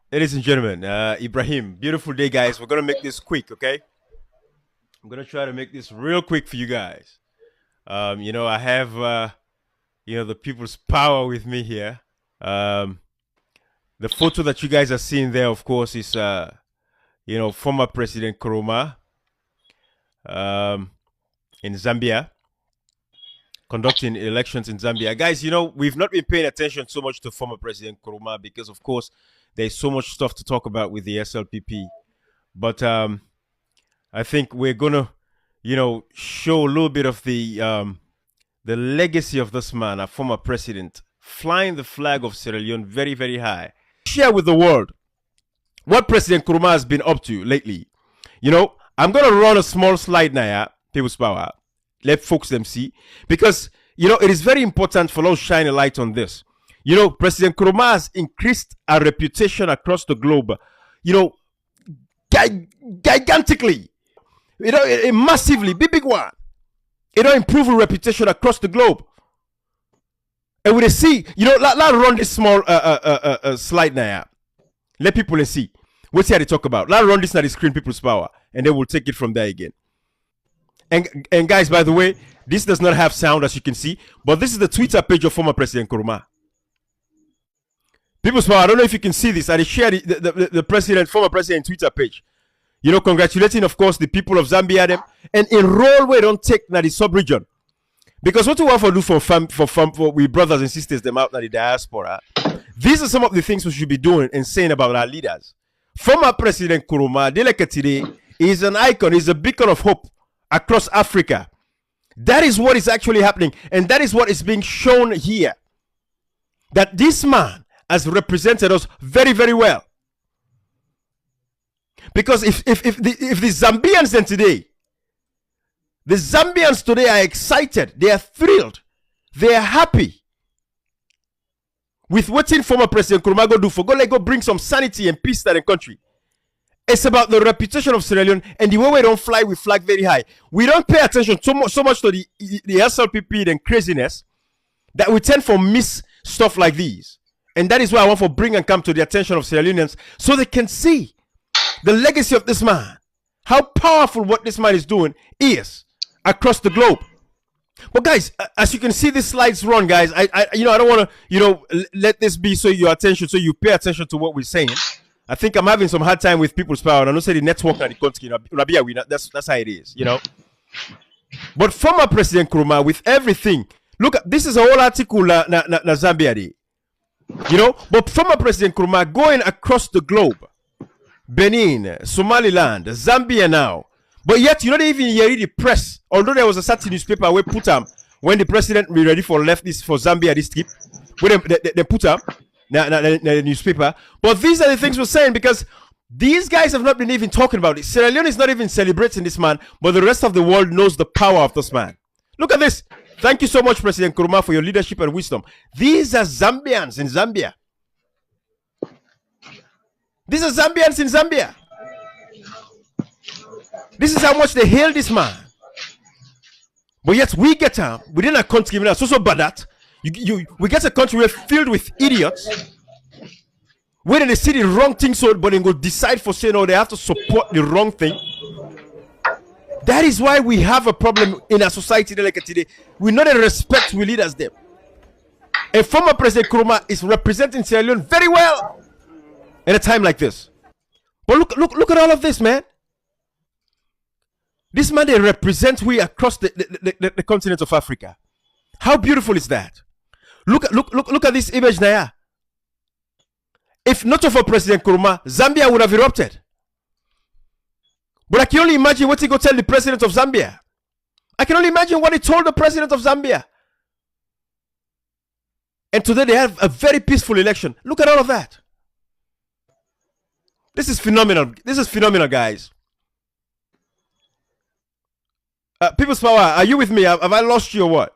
Ladies and gentlemen, Ibrahim, beautiful day, guys. We're gonna make this quick, okay? I'm gonna try to make this real quick for you guys. I have the people's power with me here. Um, the photo that you guys are seeing there, of course, is former President Koroma um, in Zambia, conducting elections in Zambia. Guys, we've not been paying attention so much to former President Koroma because, of course, there's so much stuff to talk about with the SLPP. But I think we're gonna, show a little bit of the legacy of this man, a former president, flying the flag of Sierra Leone very, very high. Share with the world what President Kuruma has been up to lately. I'm gonna run a small slide now, yeah, people's power. Let folks them see. Because, it is very important for us to shine a light on this. President Kuruma has increased our reputation across the globe, gigantically, massively, big one. Improve our reputation across the globe. And we see, let's run this small slide now. Let people see. What's here to talk about? Let's run this on the screen, people's power, and then we'll take it from there again. And guys, by the way, this does not have sound, as you can see, but this is the Twitter page of former President Kuruma. People's power, I don't know if you can see this. I share the former president Twitter page. Congratulating, of course, the people of Zambia them, and enroll where don't take na the sub-region. Because what we want to do for we brothers and sisters them out in the diaspora, these are some of the things we should be doing and saying about our leaders. Former President Kuruma, today, is an icon, is a beacon of hope across Africa. That is what is actually happening, and that is what is being shown here. That this man has represented us very, very well. Because if the Zambians then today, the Zambians today are excited, they are thrilled, they are happy with what former President Kuruma go do for go bring some sanity and peace to the country. It's about the reputation of Sierra Leone and the way we don't fly with flag very high. We don't pay attention so much to the SLPP and craziness that we tend to miss stuff like these. And that is why I want to bring and come to the attention of Sierra Leoneans so they can see the legacy of this man, how powerful what this man is doing is across the globe. But guys, as you can see, these slides run, guys. I don't want to, let this be so your attention, so you pay attention to what we're saying. I think I'm having some hard time with people's power. And I don't say the network and the country, that's how it is, But former President Kuruma, with everything, look, this is a whole article na Zambia day. But former President Kuruma going across the globe, Benin, Somaliland, Zambia now. But yet, they even hear the press. Although there was a certain newspaper where put when the president be ready for left this for Zambia this trip, where they put the newspaper. But these are the things we're saying because these guys have not been even talking about it. Sierra Leone is not even celebrating this man, but the rest of the world knows the power of this man. Look at this. Thank you so much, President Kuruma, for your leadership and wisdom. These are Zambians in Zambia. These are Zambians in Zambia. This is how much they hail this man. But yet we get within a country, so bad that we get a country filled with idiots. When they see the wrong thing, but they go decide for saying, no, they have to support the wrong thing. That is why we have a problem in our society like today. We not respect we leaders them. And former President Kuruma is representing Sierra Leone very well in a time like this. But look at all of this, man. This man, they represent we across the continent of Africa. How beautiful is that? Look at this image now. If not for President Kuruma, Zambia would have erupted. But I can only imagine what he go tell the president of Zambia. I can only imagine what he told the president of Zambia. And today they have a very peaceful election. Look at all of that. This is phenomenal. This is phenomenal, guys. People's power, are you with me? Have I lost you or what?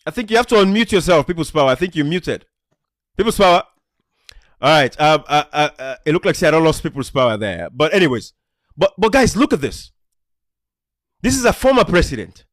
I think you have to unmute yourself, People's power. I think you're muted. People's power. All right. It looked like I lost people's power there. But anyways, but guys, look at this. This is a former president.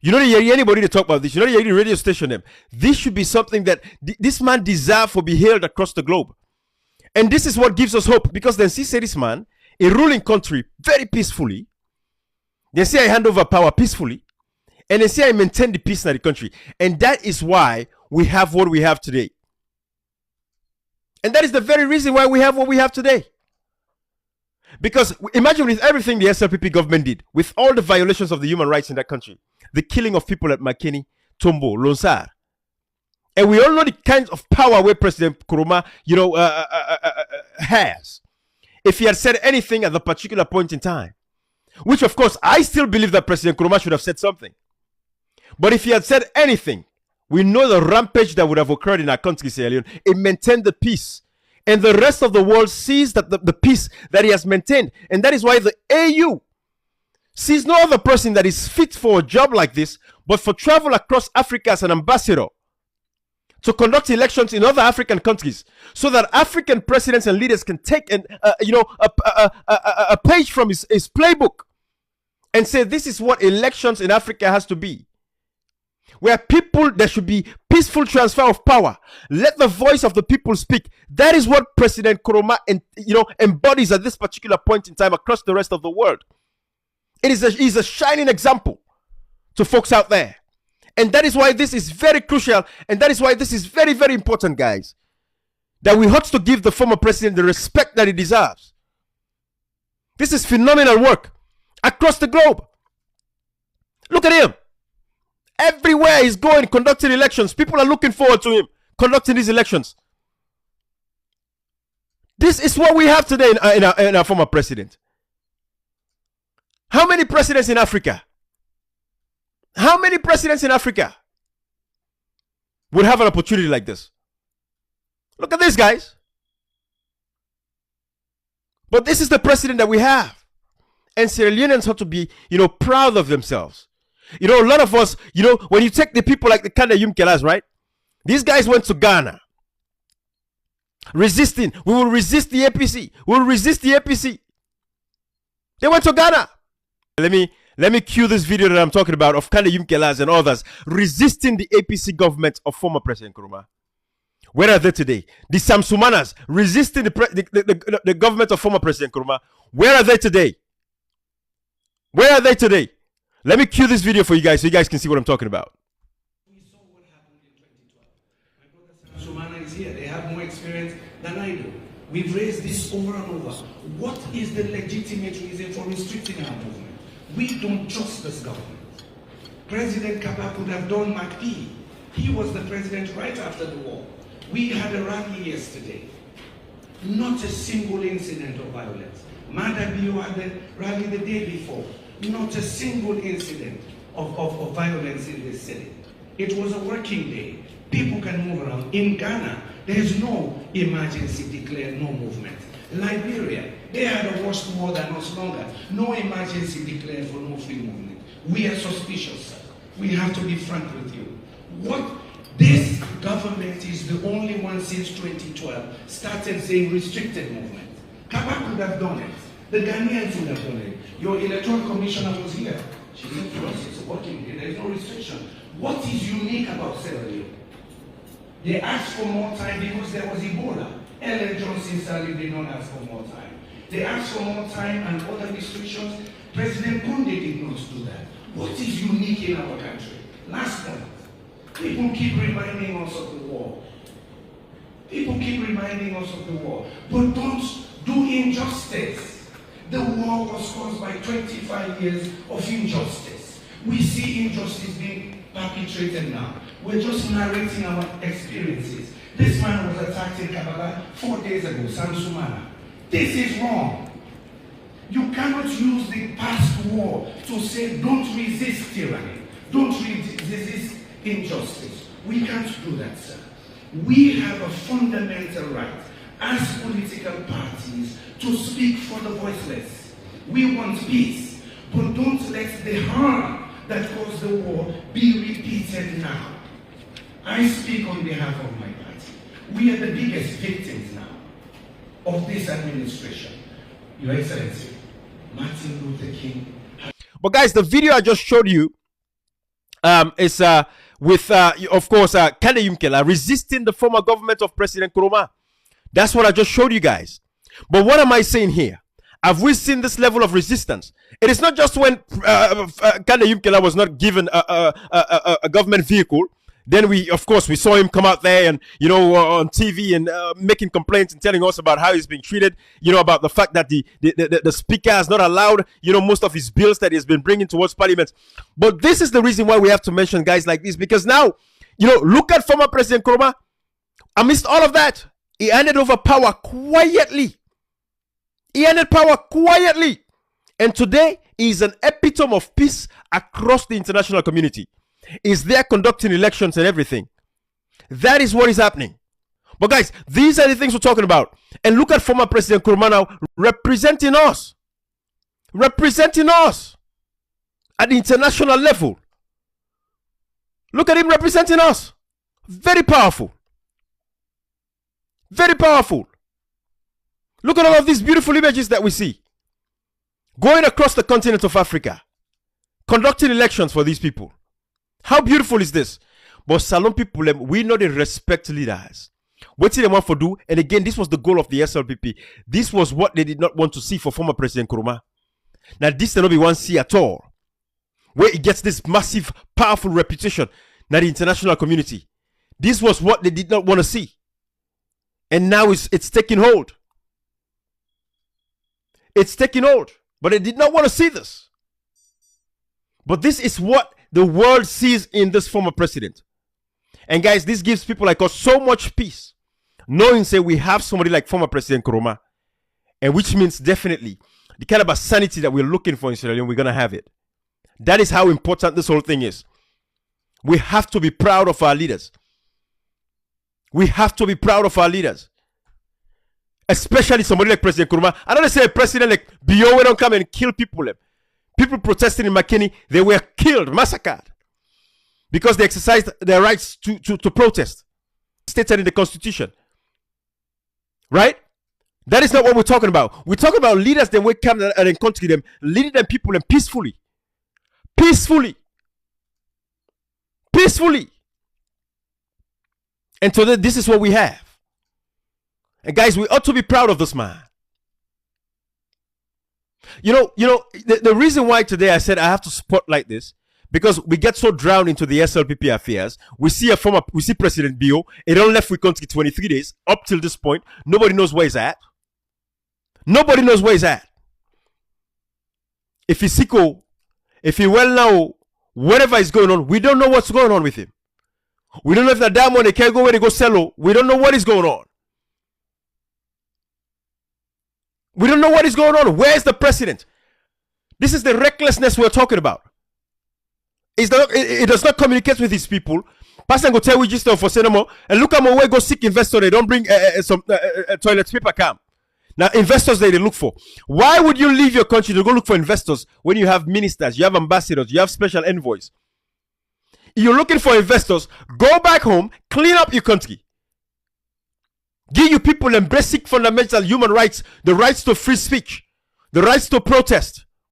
You don't hear anybody to talk about this. You don't hear any radio station them. This should be something that this man deserves for be hailed across the globe. And this is what gives us hope, because then see say this man, a ruling country very peacefully. They say I hand over power peacefully. And they say I maintain the peace in the country. And that is why we have what we have today. And that is the very reason why we have what we have today. Because imagine with everything the SLPP government did, with all the violations of the human rights in that country, the killing of people at Makeni, Tombo, Lonsar. And we all know the kinds of power where President Koroma, has. If he had said anything at the particular point in time, which of course I still believe that President Koroma should have said something. But if he had said anything, we know the rampage that would have occurred in our country, Sierra Leone. It maintained the peace. And the rest of the world sees that the peace that he has maintained. And that is why the AU sees no other person that is fit for a job like this, but for travel across Africa as an ambassador to conduct elections in other African countries, so that African presidents and leaders can take a page from his playbook and say this is what elections in Africa has to be. Where there should be peaceful transfer of power. Let the voice of the people speak. That is what President Koroma embodies at this particular point in time across the rest of the world. He's a shining example to folks out there. And that is why this is very crucial. And that is why this is very, very important, guys. That we ought to give the former president the respect that he deserves. This is phenomenal work across the globe. Look at him. Everywhere he's going, conducting elections. People are looking forward to him conducting these elections. This is what we have today in our former president. How many presidents in Africa? How many presidents in Africa would have an opportunity like this? Look at this, guys. But this is the president that we have. And Sierra Leoneans have to be, proud of themselves. A lot of us, when you take the people like the Kanda Yumkelas, right? These guys went to Ghana. Resisting. We will resist the APC. We will resist the APC. They went to Ghana. Let me cue this video that I'm talking about of Kanda Yumkelas and others resisting the APC government of former President Koroma. Where are they today? The Samsumanas resisting the government of former President Koroma. Where are they today? Where are they today? Let me cue this video for you guys so you guys can see what I'm talking about. We saw what happened in 2012. My brother Sumana is here. They have more experience than I do. We've raised this over and over. What is the legitimate reason for restricting our movement? We don't trust this government. President Kaba could have done MacP. He was the president right after the war. We had a rally yesterday. Not a single incident of violence. Madabio had a rally the day before. Not a single incident of violence in this city. It was a working day. People can move around. In Ghana, there's no emergency declared, no movement. Liberia, they had a worse war than us longer. No emergency declared for no free movement. We are suspicious, sir. We have to be frank with you. This government is the only one since 2012 started saying restricted movement. Kaba could have done it. The Ghanaians would have done it. Your electoral commissioner was here. She said to us, it's working day, there is no restriction. What is unique about Sierra Leone? They asked for more time because there was Ebola. Ellen Johnson sadly did not ask for more time. They asked for more time and other restrictions. President Conde did not do that. What is unique in our country? Last point. People keep reminding us of the war. People keep reminding us of the war. But don't do injustice. The war was caused by 25 years of injustice. We see injustice being perpetrated now. We're just narrating our experiences. This man was attacked in Kabbalah 4 days ago, Samsumana. This is wrong. You cannot use the past war to say don't resist tyranny. Don't resist injustice. We can't do that, sir. We have a fundamental right as political parties to speak for the voiceless. We want peace, but don't let the harm that caused the war be repeated now. I speak on behalf of my party. We are the biggest victims now of this administration. Your Excellency, Martin Luther King. But guys, the video I just showed you is with of course Kande Yumkela resisting the former government of President Koroma. That's what I just showed you guys. But what am I saying here? Have we seen this level of resistance? It is not just when Kande Yumkela was not given a government vehicle. Then we saw him come out there and, on TV and making complaints and telling us about how he's being treated, about the fact that the speaker has not allowed, most of his bills that he's been bringing towards parliament. But this is the reason why we have to mention guys like this, because now, look at former President Koroma. Amidst all of that, he handed over power quietly. And today, he is an epitome of peace across the international community. Is there conducting elections and everything. That is what is happening. But guys, these are the things we're talking about. And look at former President Koroma now representing us at the international level. Look at him representing us. Very powerful. Look at all of these beautiful images that we see. Going across the continent of Africa, conducting elections for these people. How beautiful is this? But Salon people, we know they respect leaders. What did they want to do? And again, this was the goal of the SLPP. This was what they did not want to see for former President Koroma. Now, this cannot be one see at all. Where it gets this massive, powerful reputation in the international community. This was what they did not want to see. And now it's taking hold. But they did not want to see this. But this is what the world sees in this former president. And guys, this gives people like us so much peace, knowing say we have somebody like former President Koroma, and which means definitely the kind of sanity that we're looking for in Sierra Leone, we're going to have it. That is how important this whole thing is. We have to be proud of our leaders. Especially somebody like President Koroma. I don't say a president like Bio don't come and kill people. People protesting in McKinney, they were killed, massacred, because they exercised their rights to protest, stated in the Constitution. Right? That is not what we're talking about. We're talking about leaders that will come and encounter them, leading them people and peacefully. And so this is what we have. And guys, we ought to be proud of this man. The reason why today I said I have to spotlight this, because we get so drowned into the SLPP affairs. We see President Bio. It only left with country 23 days. Up till this point, nobody knows where he's at. If he's sicko, if he well now, whatever is going on, we don't know what's going on with him. We don't know if the diamond they can't go where they go sell. We don't know what is going on. Where is the president? This is the recklessness we're talking about. It does not communicate with his people. Pastor go tell we just for cinema and look at my way go seek investor. They don't bring some toilet paper come. Now investors they look for. Why would you leave your country to go look for investors when you have ministers, you have ambassadors, you have special envoys? If you're looking for investors, go back home, clean up your country. Give you people and basic fundamental human rights, the rights to free speech, the rights to protest.